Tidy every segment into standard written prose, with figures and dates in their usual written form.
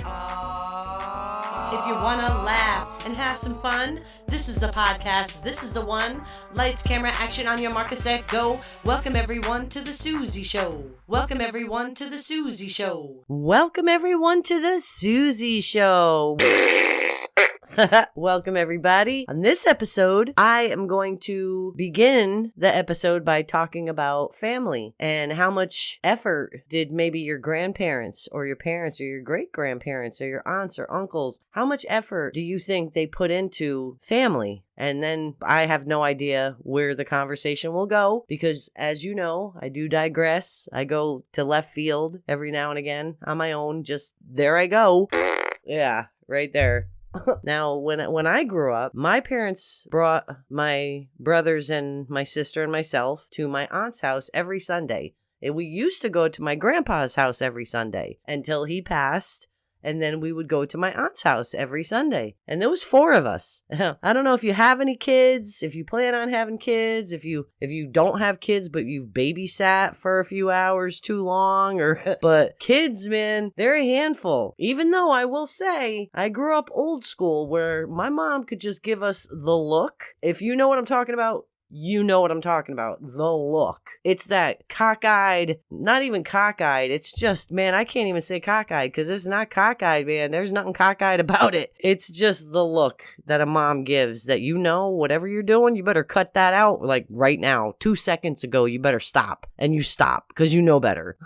If you want to laugh and have some fun, this is the podcast. This is the one. Lights, camera, action on your marker, set, go. Welcome everyone to the Suezie Show. Welcome everyone to the Suezie Show. Welcome everyone to the Suezie Show. Welcome everybody. On this episode, I am going to begin the episode by talking about family and how much effort did maybe your grandparents or your parents or your great-grandparents or your aunts or uncles, how much effort do you think they put into family? And then I have no idea where the conversation will go because, as you know, I do digress. I go to left field every now and again on my own. Just there I go. Yeah, right there. Now, when I grew up, my parents brought my brothers and my sister and myself to my aunt's house every Sunday. And we used to go to my grandpa's house every Sunday until he passed. And then we would go to my aunt's house every Sunday. And there was 4 of us. I don't know if you have any kids, if you plan on having kids, if you don't have kids, but you've babysat for a few hours too long, but kids, man, they're a handful. Even though I will say I grew up old school where my mom could just give us the look. If you know what I'm talking about, you know what I'm talking about. The look. It's that cockeyed, not even cockeyed. It's just, man, I can't even say cockeyed because it's not cockeyed, man. There's nothing cockeyed about it. It's just the look that a mom gives that, you know, whatever you're doing, you better cut that out like right now. 2 seconds ago, you better stop. And you stop because you know better.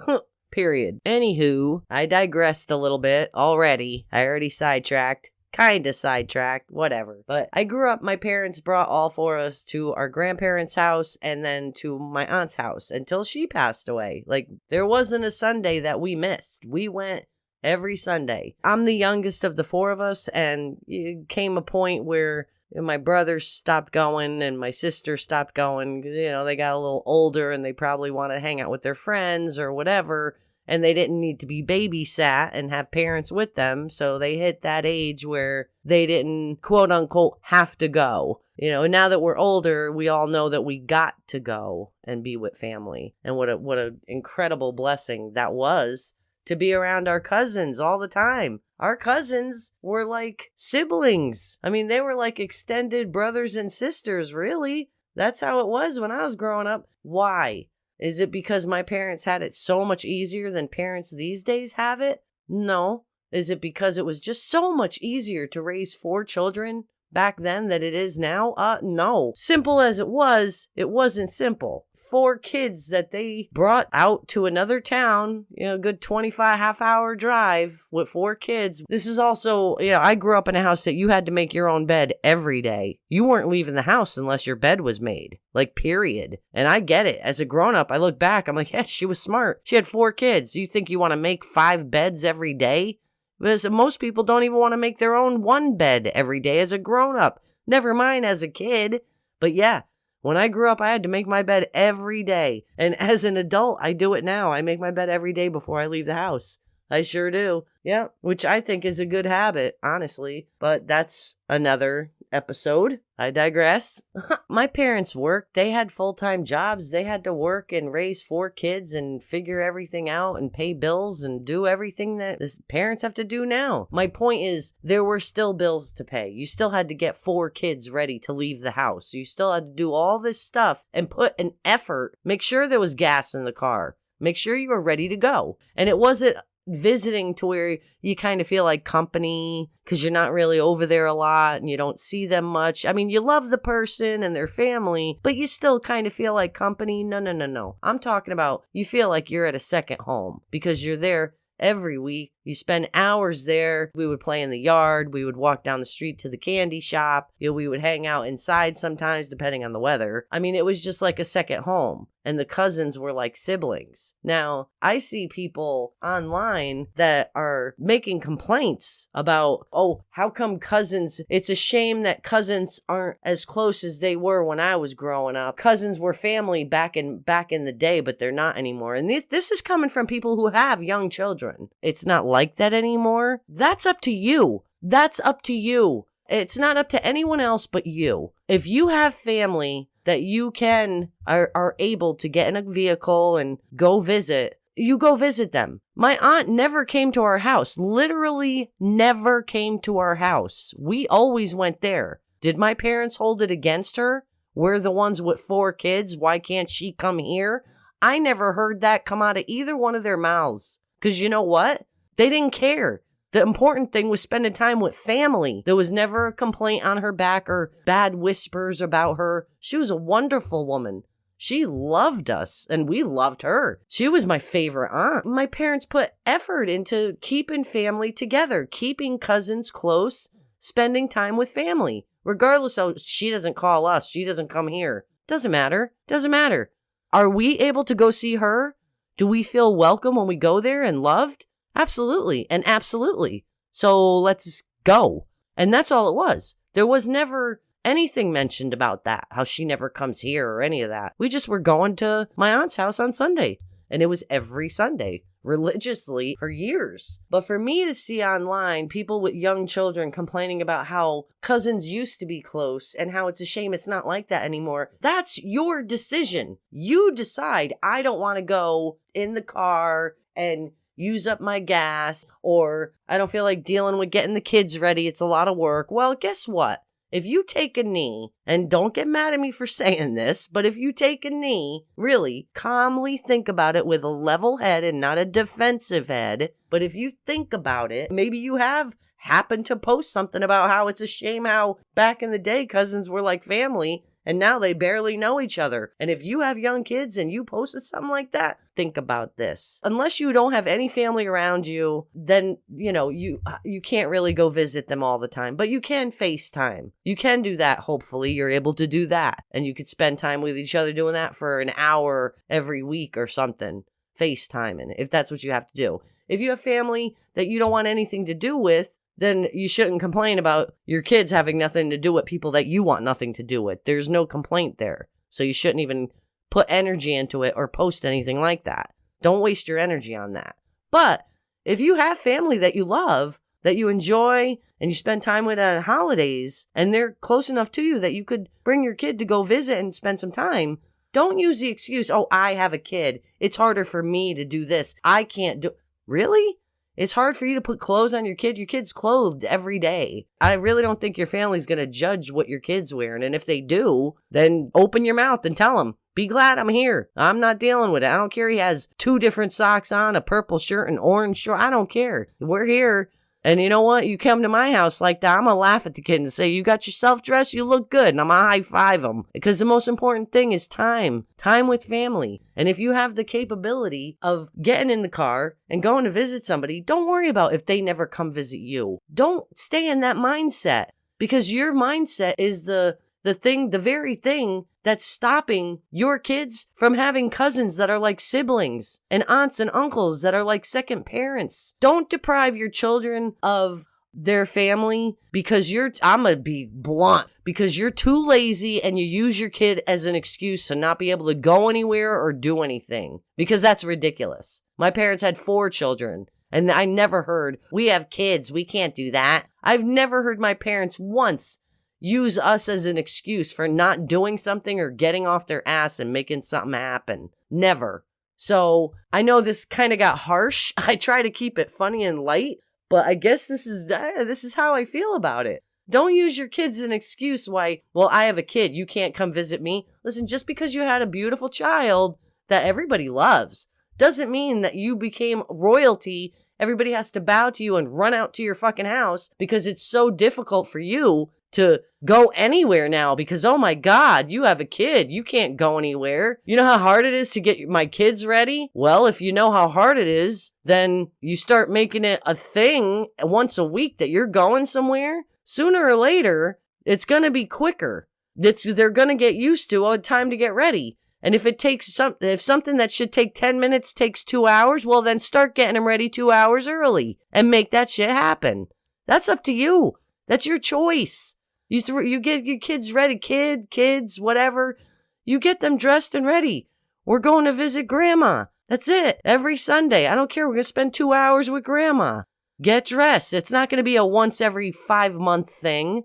Period. Anywho, I digressed a little bit already. I already sidetracked. Kind of sidetracked, whatever. But I grew up, my parents brought all 4 of us to our grandparents' house and then to my aunt's house until she passed away. Like, there wasn't a Sunday that we missed. We went every Sunday. I'm the youngest of the 4 of us, and it came a point where my brothers stopped going and my sister stopped going. You know, they got a little older and they probably wanted to hang out with their friends or whatever. And they didn't need to be babysat and have parents with them. So they hit that age where they didn't, quote unquote, have to go. You know, and now that we're older, we all know that we got to go and be with family. And what an incredible blessing that was to be around our cousins all the time. Our cousins were like siblings. I mean, they were like extended brothers and sisters, really. That's how it was when I was growing up. Why? Is it because my parents had it so much easier than parents these days have it? No. Is it because it was just so much easier to raise 4 children back then than it is now? No. Simple as it wasn't simple. 4 kids that they brought out to another town, you know, a good 25 half-hour drive with 4 kids. This is also, you know, I grew up in a house that you had to make your own bed every day. You weren't leaving the house unless your bed was made. Like, period. And I get it. As a grown-up, I look back, I'm like, yeah, she was smart. She had 4 kids. You think you want to make 5 beds every day? Because most people don't even want to make their own 1 bed every day as a grown-up. Never mind as a kid. But yeah, when I grew up, I had to make my bed every day. And as an adult, I do it now. I make my bed every day before I leave the house. I sure do. Yeah, which I think is a good habit, honestly. But that's another episode. I digress. My parents worked. They had full-time jobs. They had to work and raise 4 kids and figure everything out and pay bills and do everything that parents have to do now. My point is, there were still bills to pay. You still had to get 4 kids ready to leave the house. You still had to do all this stuff and put an effort. Make sure there was gas in the car. Make sure you were ready to go. And it wasn't visiting to where you kind of feel like company because you're not really over there a lot and you don't see them much. I mean, you love the person and their family, but you still kind of feel like company. No. I'm talking about you feel like you're at a second home because you're there every week. You spend hours there. We would play in the yard. We would walk down the street to the candy shop. You know, we would hang out inside sometimes, depending on the weather. I mean, it was just like a second home. And the cousins were like siblings. Now, I see people online that are making complaints about, oh, how come cousins? It's a shame that cousins aren't as close as they were when I was growing up. Cousins were family back in the day, but they're not anymore. And this is coming from people who have young children. It's not like that anymore. That's up to you. That's up to you. It's not up to anyone else but you. If you have family that you are able to get in a vehicle and go visit, you go visit them. My aunt never came to our house, literally never came to our house. We always went there. Did my parents hold it against her? We're the ones with 4 kids. Why can't she come here? I never heard that come out of either one of their mouths. Because you know what? They didn't care. The important thing was spending time with family. There was never a complaint on her back or bad whispers about her. She was a wonderful woman. She loved us, and we loved her. She was my favorite aunt. My parents put effort into keeping family together, keeping cousins close, spending time with family. Regardless of she doesn't call us, she doesn't come here. Doesn't matter. Doesn't matter. Are we able to go see her? Do we feel welcome when we go there and loved? Absolutely and absolutely. So let's go. And that's all it was. There was never anything mentioned about that, how she never comes here or any of that. We just were going to my aunt's house on Sunday, and it was every Sunday, religiously for years. But for me to see online people with young children complaining about how cousins used to be close and how it's a shame it's not like that anymore, that's your decision. You decide, I don't want to go in the car and use up my gas, or I don't feel like dealing with getting the kids ready. It's a lot of work. Well, guess what? If you take a knee, and don't get mad at me for saying this, but if you take a knee, really calmly think about it with a level head and not a defensive head. But if you think about it, maybe you have happened to post something about how it's a shame how back in the day cousins were like family and now they barely know each other. And if you have young kids and you posted something like that, think about this. Unless you don't have any family around you, then, you can't really go visit them all the time. But you can FaceTime. You can do that, hopefully. You're able to do that. And you could spend time with each other doing that for an hour every week or something. FaceTiming, if that's what you have to do. If you have family that you don't want anything to do with, then you shouldn't complain about your kids having nothing to do with people that you want nothing to do with. There's no complaint there. So you shouldn't even put energy into it or post anything like that. Don't waste your energy on that. But if you have family that you love, that you enjoy, and you spend time with on holidays, and they're close enough to you that you could bring your kid to go visit and spend some time, don't use the excuse, oh, I have a kid. It's harder for me to do this. I can't do... Really? It's hard for you to put clothes on your kid. Your kid's clothed every day. I really don't think your family's going to judge what your kid's wearing. And if they do, then open your mouth and tell them, be glad I'm here. I'm not dealing with it. I don't care. He has 2 different socks on, a purple shirt and orange short. I don't care. We're here. And you know what? You come to my house like that, I'm going to laugh at the kid and say, you got yourself dressed, you look good. And I'm going to high five him. Because the most important thing is time. Time with family. And if you have the capability of getting in the car and going to visit somebody, don't worry about if they never come visit you. Don't stay in that mindset. Because your mindset is the very thing that's stopping your kids from having cousins that are like siblings and aunts and uncles that are like second parents. Don't deprive your children of their family because I'm going to be blunt, because you're too lazy and you use your kid as an excuse to not be able to go anywhere or do anything, because that's ridiculous. My parents had 4 children. And I never heard, we have kids, we can't do that. I've never heard my parents once use us as an excuse for not doing something or getting off their ass and making something happen. Never. So I know this kind of got harsh. I try to keep it funny and light, but I guess this is how I feel about it. Don't use your kids as an excuse why, well, I have a kid, you can't come visit me. Listen, just because you had a beautiful child that everybody loves doesn't mean that you became royalty. Everybody has to bow to you and run out to your fucking house because it's so difficult for you to go anywhere now because, oh my God, you have a kid. You can't go anywhere. You know how hard it is to get my kids ready? Well, if you know how hard it is, then you start making it a thing once a week that you're going somewhere. Sooner or later, it's going to be quicker. They're going to get used to time to get ready. And if if something that should take 10 minutes takes 2 hours, well, then start getting them ready 2 hours early and make that shit happen. That's up to you. That's your choice. You get your kids ready, kids, whatever. You get them dressed and ready. We're going to visit grandma. That's it. Every Sunday. I don't care. We're going to spend 2 hours with grandma. Get dressed. It's not going to be a once every 5-month thing.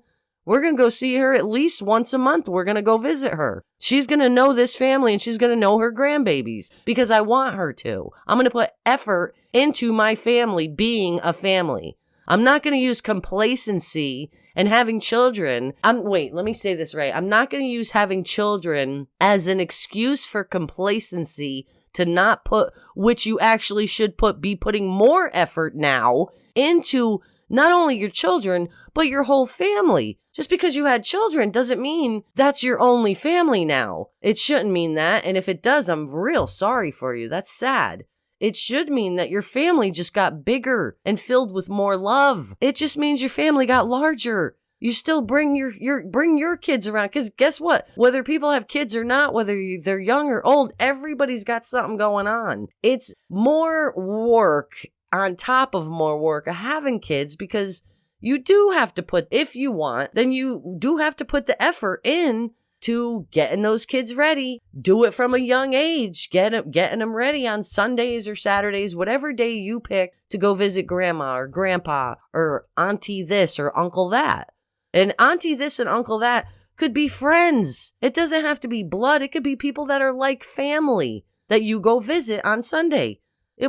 We're going to go see her at least once a month. We're going to go visit her. She's going to know this family and she's going to know her grandbabies because I want her to. I'm going to put effort into my family being a family. I'm not going to use complacency and having children. Let me say this right. I'm not going to use having children as an excuse for complacency to not put, which you actually should be putting more effort now into not only your children, but your whole family. Just because you had children doesn't mean that's your only family now. It shouldn't mean that. And if it does, I'm real sorry for you. That's sad. It should mean that your family just got bigger and filled with more love. It just means your family got larger. You still bring your kids around, because guess what? Whether people have kids or not, whether they're young or old, everybody's got something going on. It's more work on top of more work of having kids, because you do have to put, if you want, then you do have to put the effort in to getting those kids ready. Do it from a young age. Getting them ready on Sundays or Saturdays, whatever day you pick to go visit grandma or grandpa or auntie this or uncle that. And auntie this and uncle that could be friends. It doesn't have to be blood. It could be people that are like family that you go visit on Sunday.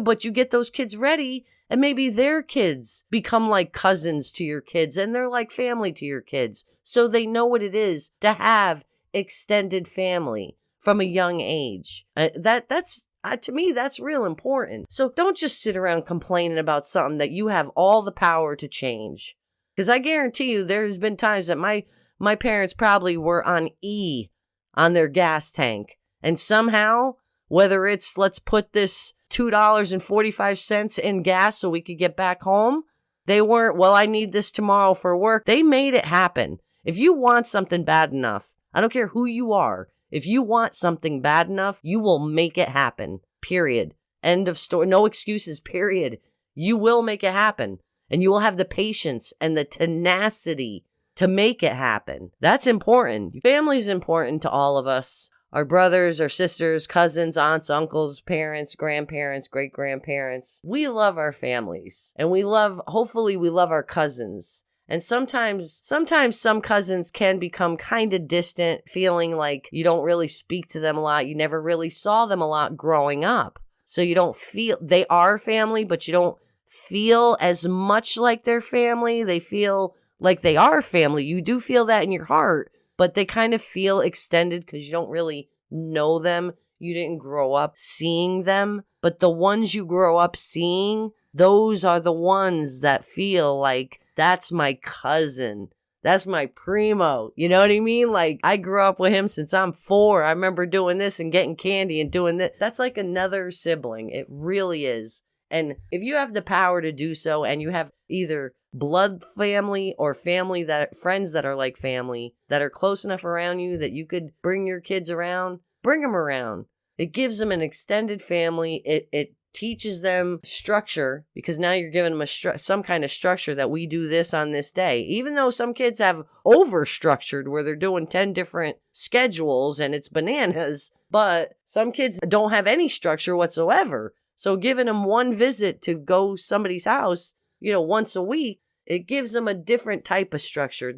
But you get those kids ready, and maybe their kids become like cousins to your kids, and they're like family to your kids. So they know what it is to have extended family from a young age. That's to me, that's real important. So don't just sit around complaining about something that you have all the power to change. Because I guarantee you there's been times that my parents probably were on E on their gas tank. And somehow, whether it's let's put this $2.45 in gas so we could get back home, they weren't, well, I need this tomorrow for work. They made it happen. If you want something bad enough, I don't care who you are, if you want something bad enough, you will make it happen. Period. End of story. No excuses. Period. You will make it happen. And you will have the patience and the tenacity to make it happen. That's important. Family's important to all of us. Our brothers, our sisters, cousins, aunts, uncles, parents, grandparents, great-grandparents. We love our families. And hopefully we love our cousins. And sometimes some cousins can become kind of distant, feeling like you don't really speak to them a lot. You never really saw them a lot growing up. So you don't feel they are family, but you don't feel as much like their family. They feel like they are family. You do feel that in your heart, but they kind of feel extended because you don't really know them. You didn't grow up seeing them, but the ones you grow up seeing, those are the ones that feel like that's my cousin. That's my primo. You know what I mean? Like, I grew up with him since I'm 4. I remember doing this and getting candy and doing that. That's like another sibling. It really is. And if you have the power to do so, and you have either blood family or friends that are like family, that are close enough around you that you could bring your kids around, bring them around. It gives them an extended family. It teaches them structure, because now you're giving them some kind of structure that we do this on this day. Even though some kids have over-structured where they're doing 10 different schedules and it's bananas, but some kids don't have any structure whatsoever. So giving them one visit to go somebody's house, once a week, it gives them a different type of structure.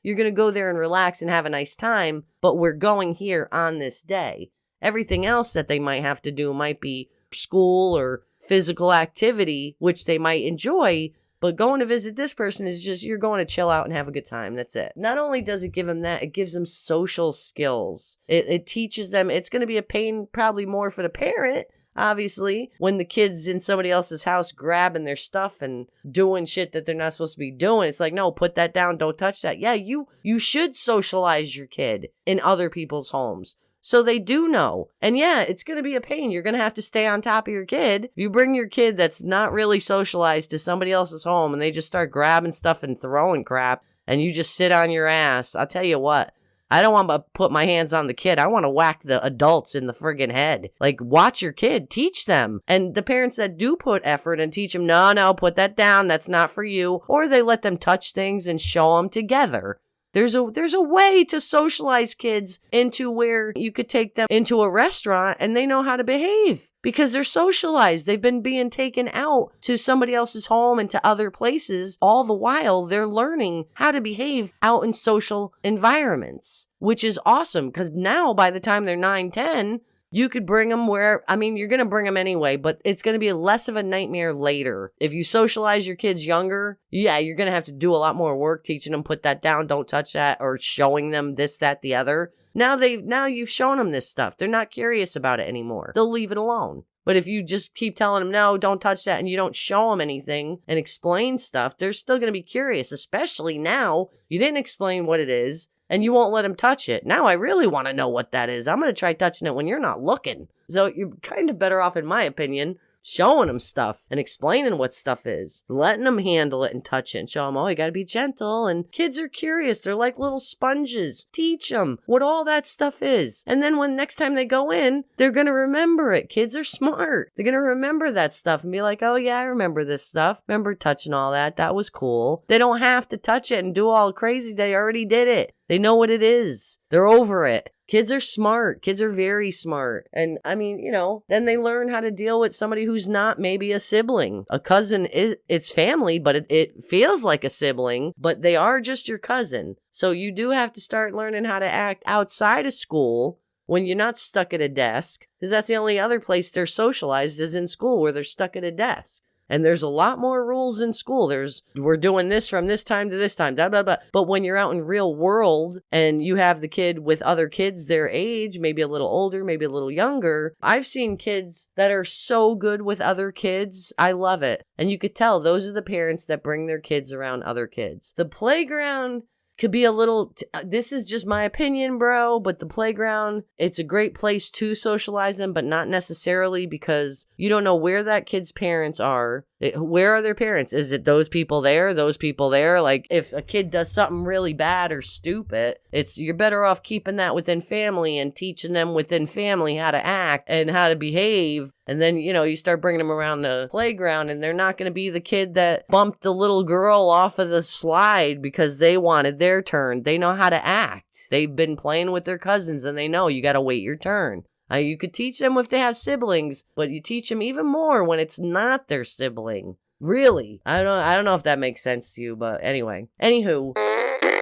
You're going to go there and relax and have a nice time, but we're going here on this day. Everything else that they might have to do might be school or physical activity, which they might enjoy, but going to visit this person is just, you're going to chill out and have a good time. That's it. Not only does it give them that, it gives them social skills. It teaches them. It's going to be a pain probably more for the parent, obviously, when the kid's in somebody else's house grabbing their stuff and doing shit that they're not supposed to be doing. It's like, no, put that down. Don't touch that. Yeah, you should socialize your kid in other people's homes, so they do know. And yeah, it's going to be a pain. You're going to have to stay on top of your kid. If you bring your kid that's not really socialized to somebody else's home and they just start grabbing stuff and throwing crap and you just sit on your ass, I'll tell you what, I don't want to put my hands on the kid. I want to whack the adults in the friggin' head. Like, watch your kid. Teach them. And the parents that do put effort and teach them, no, put that down. That's not for you. Or they let them touch things and show them together. There's a way to socialize kids into where you could take them into a restaurant and they know how to behave because they're socialized. They've been being taken out to somebody else's home and to other places. All the while they're learning how to behave out in social environments, which is awesome because now by the time they're 9, 10, you could bring them you're going to bring them anyway, but it's going to be less of a nightmare later. If you socialize your kids younger, yeah, you're going to have to do a lot more work teaching them, put that down, don't touch that, or showing them this, that, the other. Now you've shown them this stuff. They're not curious about it anymore. They'll leave it alone. But if you just keep telling them, no, don't touch that, and you don't show them anything and explain stuff, they're still going to be curious, especially now. You didn't explain what it is. And you won't let him touch it. Now I really want to know what that is. I'm going to try touching it when you're not looking. So you're kind of better off, in my opinion, showing them stuff and explaining what stuff is. Letting them handle it and touch it and show them, oh, you got to be gentle. And kids are curious. They're like little sponges. Teach them what all that stuff is. And then when next time they go in, they're going to remember it. Kids are smart. They're going to remember that stuff and be like, oh, yeah, I remember this stuff. Remember touching all that. That was cool. They don't have to touch it and do all crazy. They already did it. They know what it is. They're over it. Kids are smart. Kids are very smart. And then they learn how to deal with somebody who's not maybe a sibling. A cousin it's family, but it feels like a sibling, but they are just your cousin. So you do have to start learning how to act outside of school when you're not stuck at a desk, because that's the only other place they're socialized is in school where they're stuck at a desk. And there's a lot more rules in school. We're doing this from this time to this time, blah, blah, blah. But when you're out in real world and you have the kid with other kids their age, maybe a little older, maybe a little younger, I've seen kids that are so good with other kids. I love it. And you could tell those are the parents that bring their kids around other kids. The playground could be a little, this is just my opinion, bro, but the playground, it's a great place to socialize them, but not necessarily because you don't know where that kid's parents are. Where are their parents? Is it those people there? Those people there? Like if a kid does something really bad or stupid, you're better off keeping that within family and teaching them within family how to act and how to behave. And then, you start bringing them around the playground and they're not going to be the kid that bumped the little girl off of the slide because they wanted their turn. They know how to act. They've been playing with their cousins and they know you got to wait your turn. You could teach them if they have siblings, but you teach them even more when it's not their sibling. Really. I don't know if that makes sense to you, but anyway. Anywho,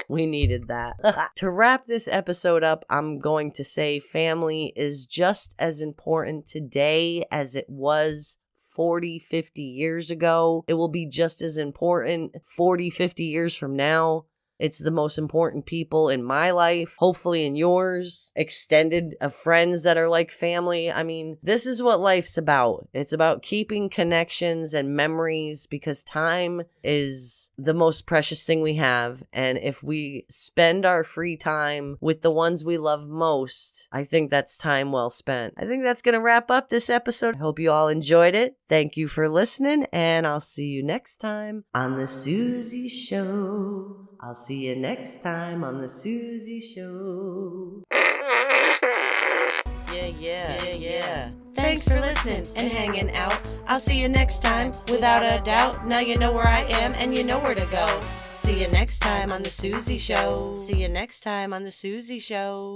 we needed that. To wrap this episode up, I'm going to say family is just as important today as it was 40, 50 years ago. It will be just as important 40, 50 years from now. It's the most important people in my life, hopefully in yours, extended of friends that are like family. I mean, this is what life's about. It's about keeping connections and memories because time is the most precious thing we have. And if we spend our free time with the ones we love most, I think that's time well spent. I think that's going to wrap up this episode. I hope you all enjoyed it. Thank you for listening, and I'll see you next time on the Suezie Show. I'll see you next time on the Suezie Show. Yeah. Thanks for listening and hanging out. I'll see you next time, without a doubt. Now you know where I am and you know where to go. See you next time on the Suezie Show. See you next time on the Suezie Show.